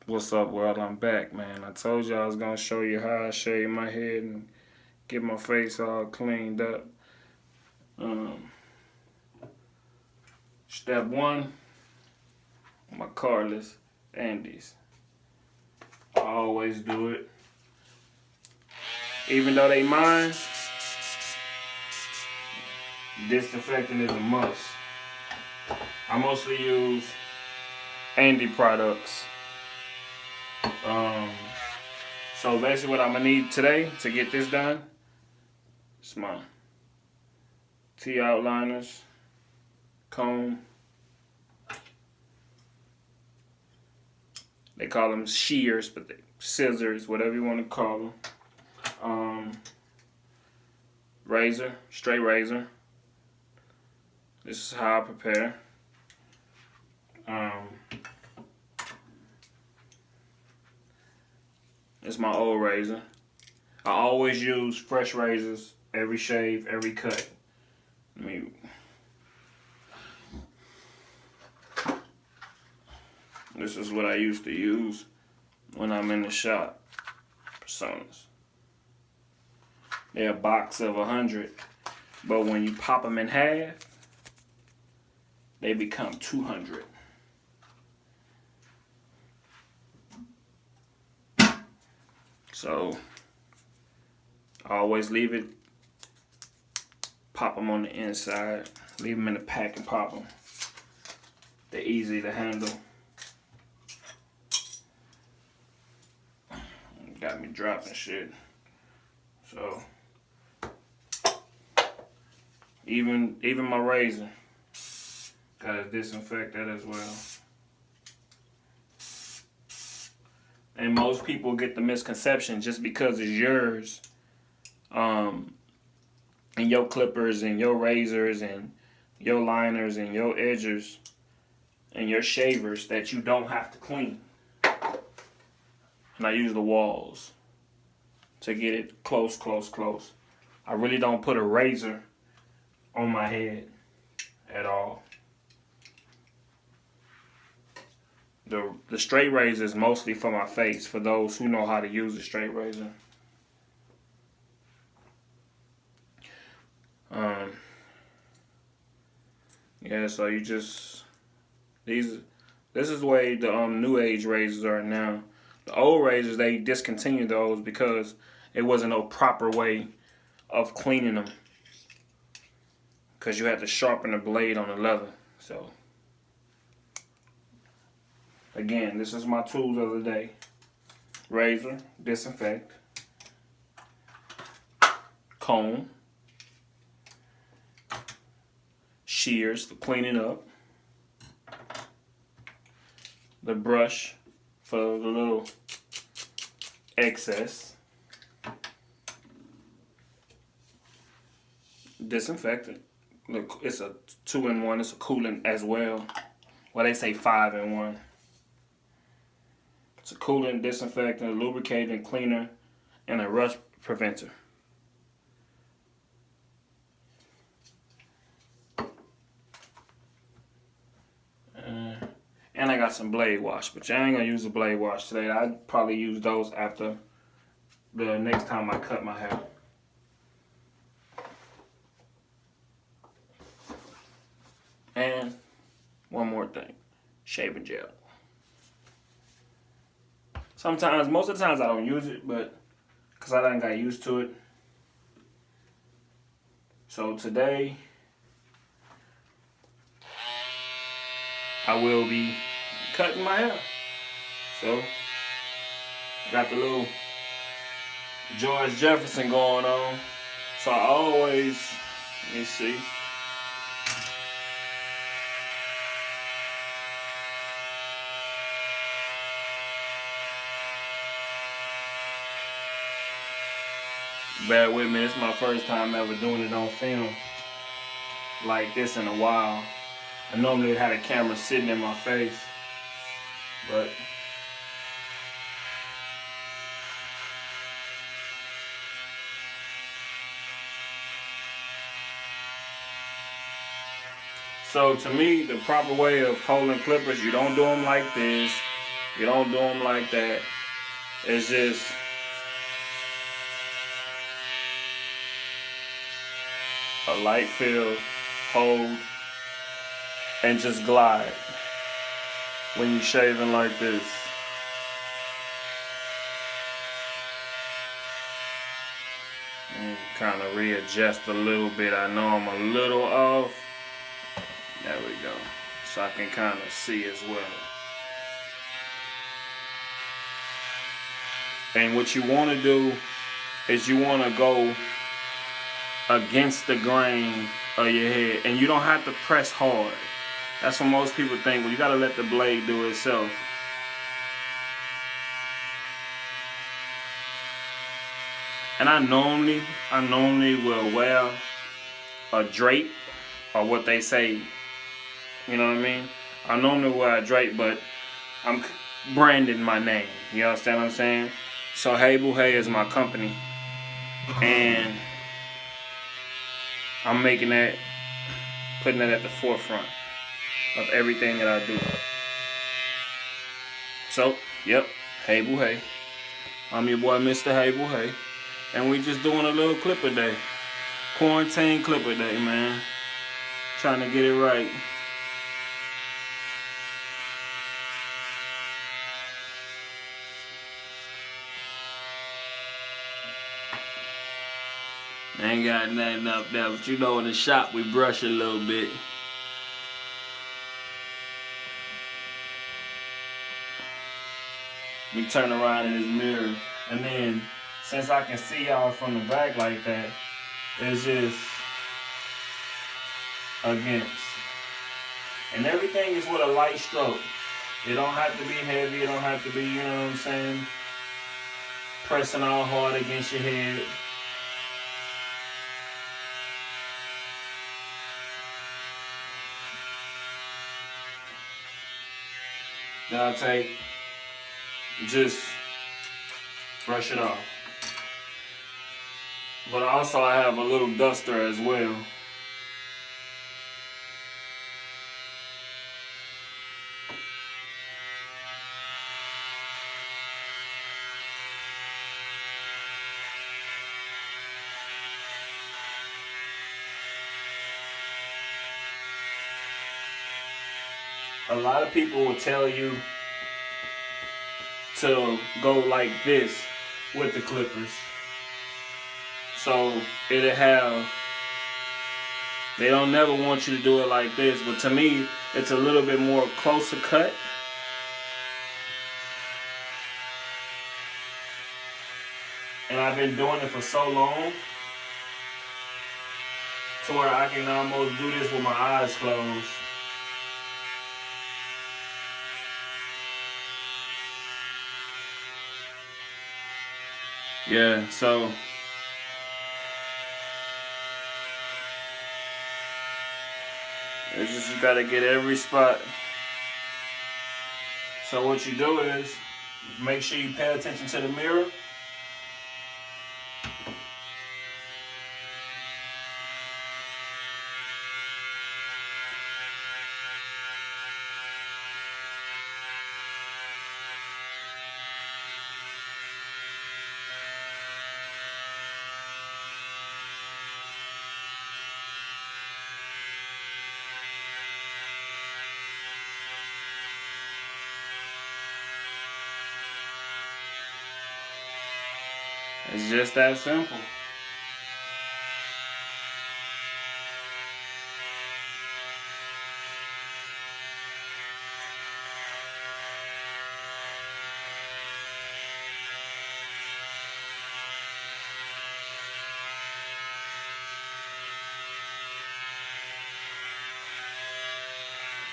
What's up, world? I'm back, man. I told you I was gonna show you how I shave my head and get my face all cleaned up. Um, Step one, my cordless Andes. I always do it. Even though they mine, disinfecting is a must. I mostly use Andy products. Um, so basically what I'm gonna need today to get this done is my T outliners, comb. They call them shears, but they scissors, whatever you want to call them. Um, Razor, straight razor. This is how I prepare. Um, it's my old razor. I always use fresh razors every shave, every cut. I mean, this is what I used to use when I'm in the shop. Personas. They're a box of 100, but when you pop them in half, they become 200. So I always leave it, pop them on the inside, leave them in the pack and pop them. They're easy to handle. Got me dropping shit. So even my razor, gotta disinfect that as well. And most people get the misconception just because it's yours, and your clippers and your razors and your liners and your edgers and your shavers that you don't have to clean. And I use the walls to get it close, close, close. I really don't put a razor on my head at all. The straight razor is mostly for my face, for those who know how to use a straight razor. Yeah, so you just this is the way the new age razors are now. The old razors, they discontinued those because it wasn't no proper way of cleaning them, because you had to sharpen the blade on the leather. So again, this is my tools of the day: razor, disinfect, comb, shears for cleaning up, the brush for the little excess, disinfectant. Look, it's a 2-in-1. It's a coolant as well. Well, they say 5-in-1. It's a coolant, disinfectant, a lubricating, cleaner, and a rust preventer. And I got some blade wash, but I ain't gonna use the blade wash today. I'd probably use those after the next time I cut my hair. And one more thing, shaving gel. Sometimes, most of the times I don't use it, but because I done got used to it. So today, I will be cutting my hair. So, I got the little George Jefferson going on. So I always, let me see. Bear with me, this is my first time ever doing it on film like this in a while. I normally had a camera sitting in my face, but so to me, the proper way of holding clippers, you don't do them like this. You don't do them like that. It's just a light feel, hold, and just glide when you're shaving like this. And kind of readjust a little bit. I know I'm a little off. There we go. So I can kind of see as well. And what you want to do is you want to go against the grain of your head. And you don't have to press hard. That's what most people think. Well, you got to let the blade do itself. And I normally will wear a drape, or what they say. You know what I mean? I normally wear a drape, but I'm branding my name. You understand what I'm saying? So Hey Boo Hey is my company, and I'm making that, putting that at the forefront of everything that I do. So, yep, Hey Boo Hey. I'm your boy, Mr. Hey Boo Hey, and we just doing a little clip a day. Quarantine clip a day, man. Trying to get it right. I ain't got nothing up there, but you know in the shop we brush a little bit. We turn around in this mirror, and then since I can see y'all from the back like that, it's just against. And everything is with a light stroke. It don't have to be heavy, it don't have to be, you know what I'm saying, pressing all hard against your head. Then I'll take, just brush it off. But also I have a little duster as well. A lot of people will tell you to go like this with the clippers. So it'll have, they don't never want you to do it like this, but to me, it's a little bit more closer cut. And I've been doing it for so long to where I can almost do this with my eyes closed. Yeah, so it's just you gotta get every spot. So what you do is make sure you pay attention to the mirror. It's just that simple.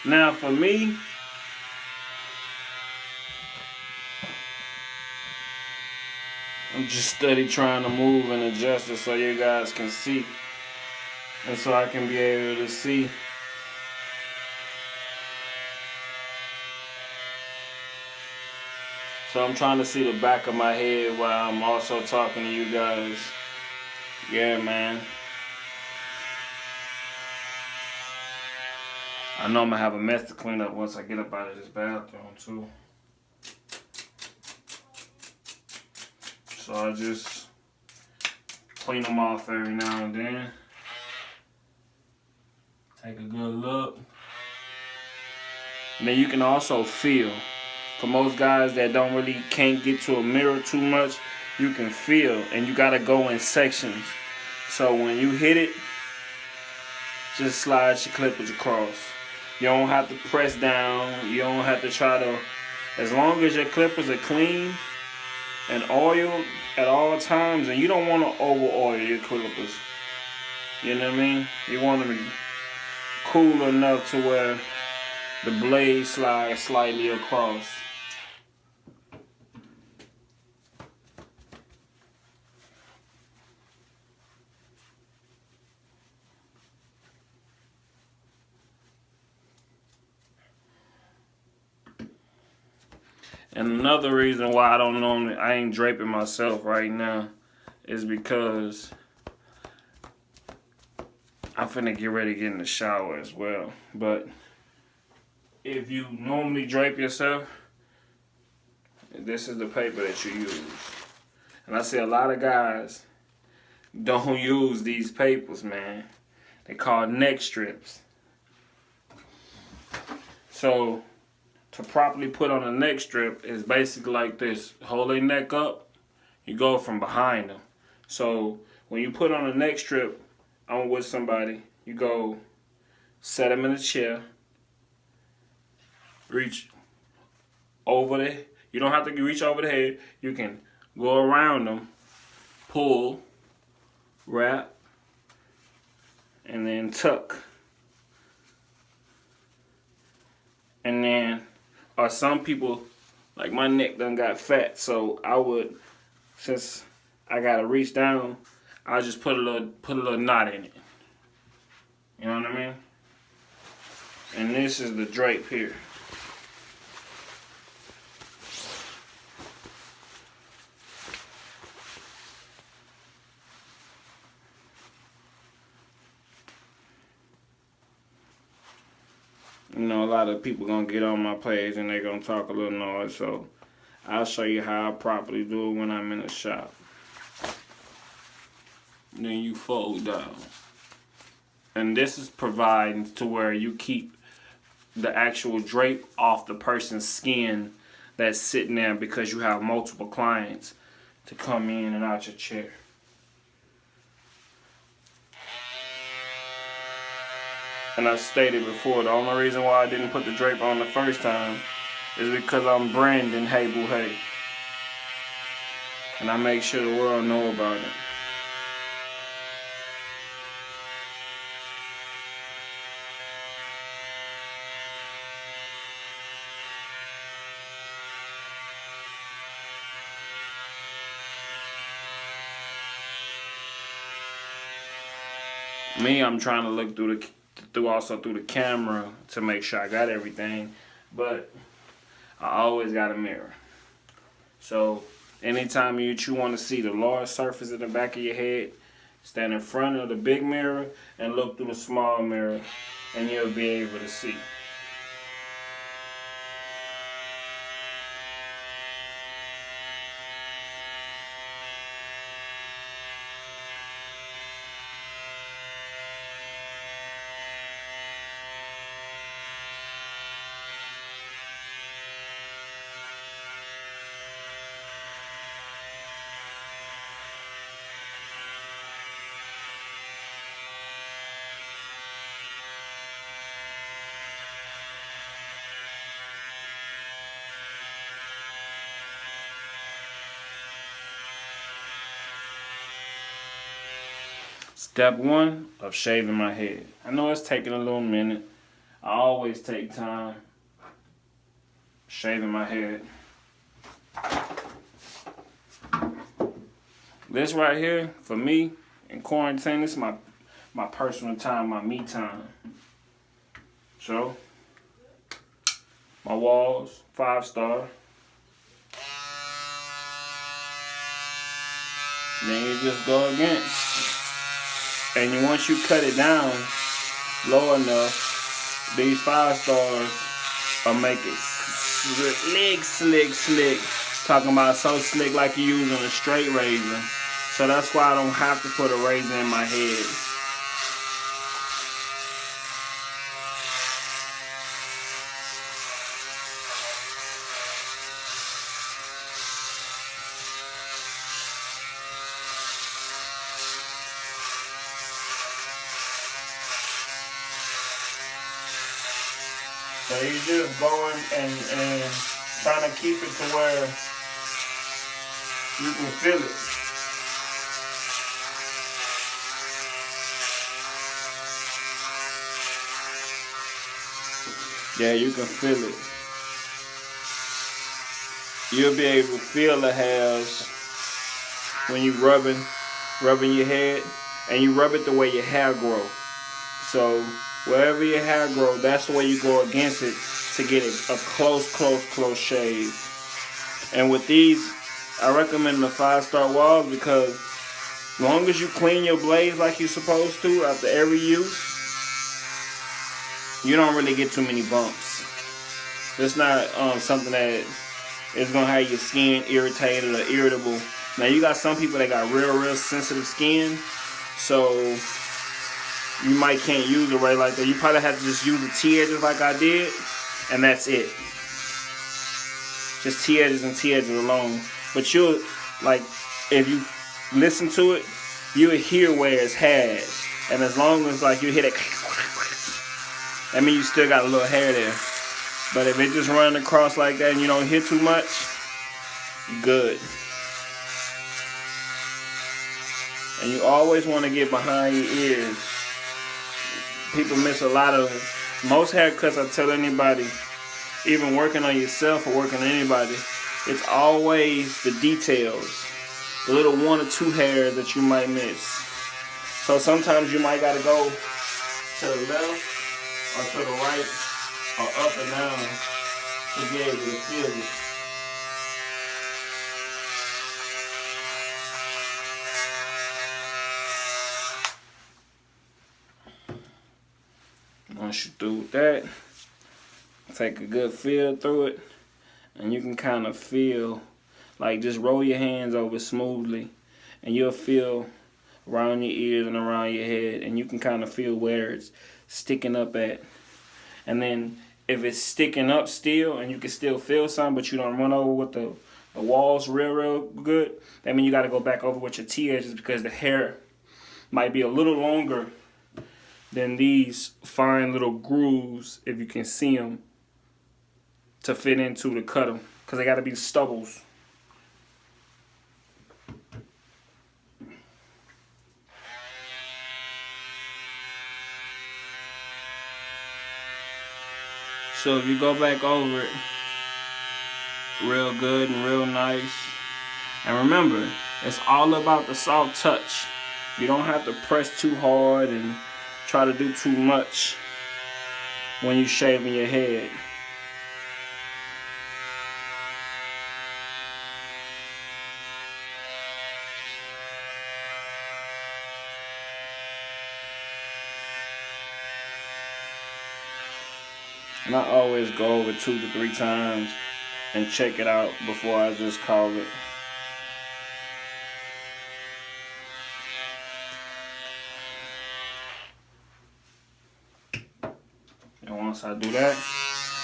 Now for me, I'm just steady trying to move and adjust it so you guys can see. And so I can be able to see. So I'm trying to see the back of my head while I'm also talking to you guys. Yeah, man. I know I'm gonna have a mess to clean up once I get up out of this bathroom too. So I just clean them off every now and then. Take a good look. And then you can also feel. For most guys that can't get to a mirror too much, you can feel, and you gotta go in sections. So when you hit it, just slide your clippers across. You don't have to press down. You don't have to try to. As long as your clippers are clean and oiled at all times, and you don't want to over oil your clippers. You know what I mean? You want them to be cool enough to where the blade slides slightly across. And another reason why I ain't draping myself right now is because I'm finna get ready to get in the shower as well. But if you normally drape yourself, this is the paper that you use. And I see a lot of guys don't use these papers, man. They call neck strips. So to properly put on a neck strip is basically like this. Hold their neck up, you go from behind them. So when you put on a neck strip on with somebody, you go set them in a chair, reach over the, you don't have to reach over the head, you can go around them, pull, wrap, and then tuck. And then, or some people, like my neck done got fat, so I would, since I gotta reach down, I'll just put a little knot in it. You know what I mean? And this is the drape here. You know, a lot of people gonna get on my page and they're gonna talk a little noise, so I'll show you how I properly do it when I'm in the shop. And then you fold down. And this is providing to where you keep the actual drape off the person's skin that's sitting there, because you have multiple clients to come in and out your chair. And I stated before, the only reason why I didn't put the drape on the first time is because I'm branding Hey Boo Hey. And I make sure the world know about it. Me, I'm trying to look through the camera to make sure I got everything, but I always got a mirror. So anytime you want to see the large surface in the back of your head, stand in front of the big mirror and look through the small mirror, and you'll be able to see. Step one of shaving my head. I know it's taking a little minute. I always take time shaving my head. This right here, for me, in quarantine, this is my personal time, my me time. So, my walls, 5-star. Then you just go against. And once you cut it down low enough, these 5 stars will make it slick, Talking about so slick like you using a straight razor. So that's why I don't have to put a razor in my head. So you just going and trying to keep it to where you can feel it. Yeah, you can feel it. You'll be able to feel the hairs when you rubbing your head, and you rub it the way your hair grow. So wherever your hair grow, that's the way you go against it to get a close shave. And with these, I recommend the 5-star walls because as long as you clean your blades like you're supposed to after every use, you don't really get too many bumps. It's not something that is gonna have your skin irritated or irritable. Now you got some people that got real sensitive skin, so you might can't use it right like that. You probably have to just use the T-edges like I did, and that's it. Just T-edges and T-edges alone. But you'll, like, if you listen to it, you'll hear where it's had. And as long as, like, you hit it, that means you still got a little hair there. But if it just running across like that and you don't hear too much, good. And you always want to get behind your ears. People miss a lot of it. Most haircuts, I tell anybody, even working on yourself or working on anybody, it's always the details. The little 1 or 2 hairs that you might miss. So sometimes you might gotta go to the left or to the right or up and down to be able to feel it. Once you're through with that, take a good feel through it, and you can kind of feel, like, just roll your hands over smoothly, and you'll feel around your ears and around your head, and you can kind of feel where it's sticking up at. And then if it's sticking up still and you can still feel something, but you don't run over with the walls real good, that means you got to go back over with your T-edges because the hair might be a little longer than these fine little grooves, if you can see them, to fit into to cut them, because they got to be stubbles. So if you go back over it real good and real nice, and remember, it's all about the soft touch. You don't have to press too hard and try to do too much when you're shaving your head. And I always go over 2 to 3 times and check it out before I just call it. And once I do that,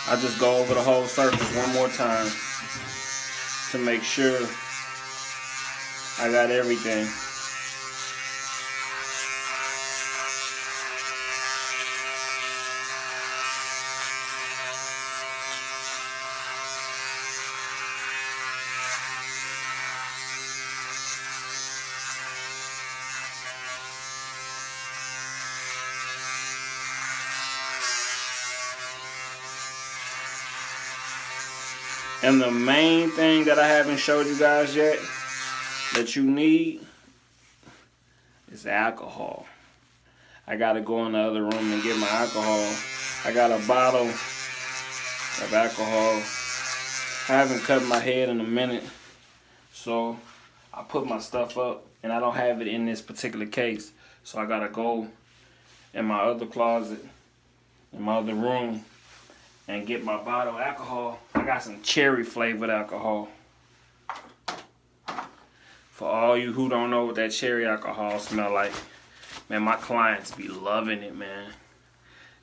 I just go over the whole surface one more time to make sure I got everything. And the main thing that I haven't showed you guys yet that you need is alcohol. I gotta go in the other room and get my alcohol. I got a bottle of alcohol. I haven't cut my head in a minute, so I put my stuff up and I don't have it in this particular case. So I gotta go in my other closet, in my other room, and get my bottle of alcohol. I got some cherry flavored alcohol. For all you who don't know what that cherry alcohol smell like, man, my clients be loving it, man.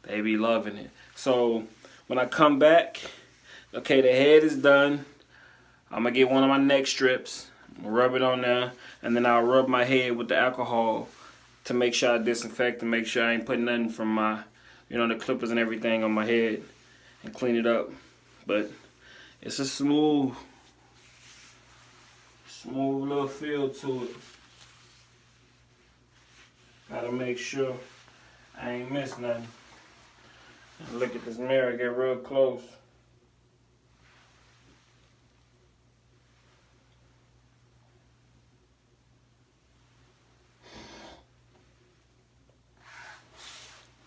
They be loving it. So when I come back, okay, the head is done. I'm gonna get one of my neck strips, rub it on there, and then I'll rub my head with the alcohol to make sure I disinfect and make sure I ain't putting nothing from my, the clippers and everything on my head, and clean it up. But it's a smooth little feel to it. Gotta make sure I ain't miss nothing. Look at this mirror, get real close.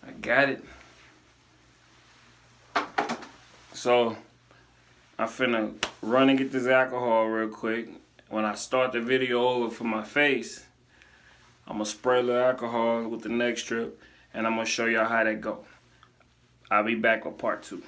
I got it. So I'm finna run and get this alcohol real quick. When I start the video over for my face, I'm gonna spray a little alcohol with the neck strip, and I'm gonna show y'all how that go. I'll be back with part 2.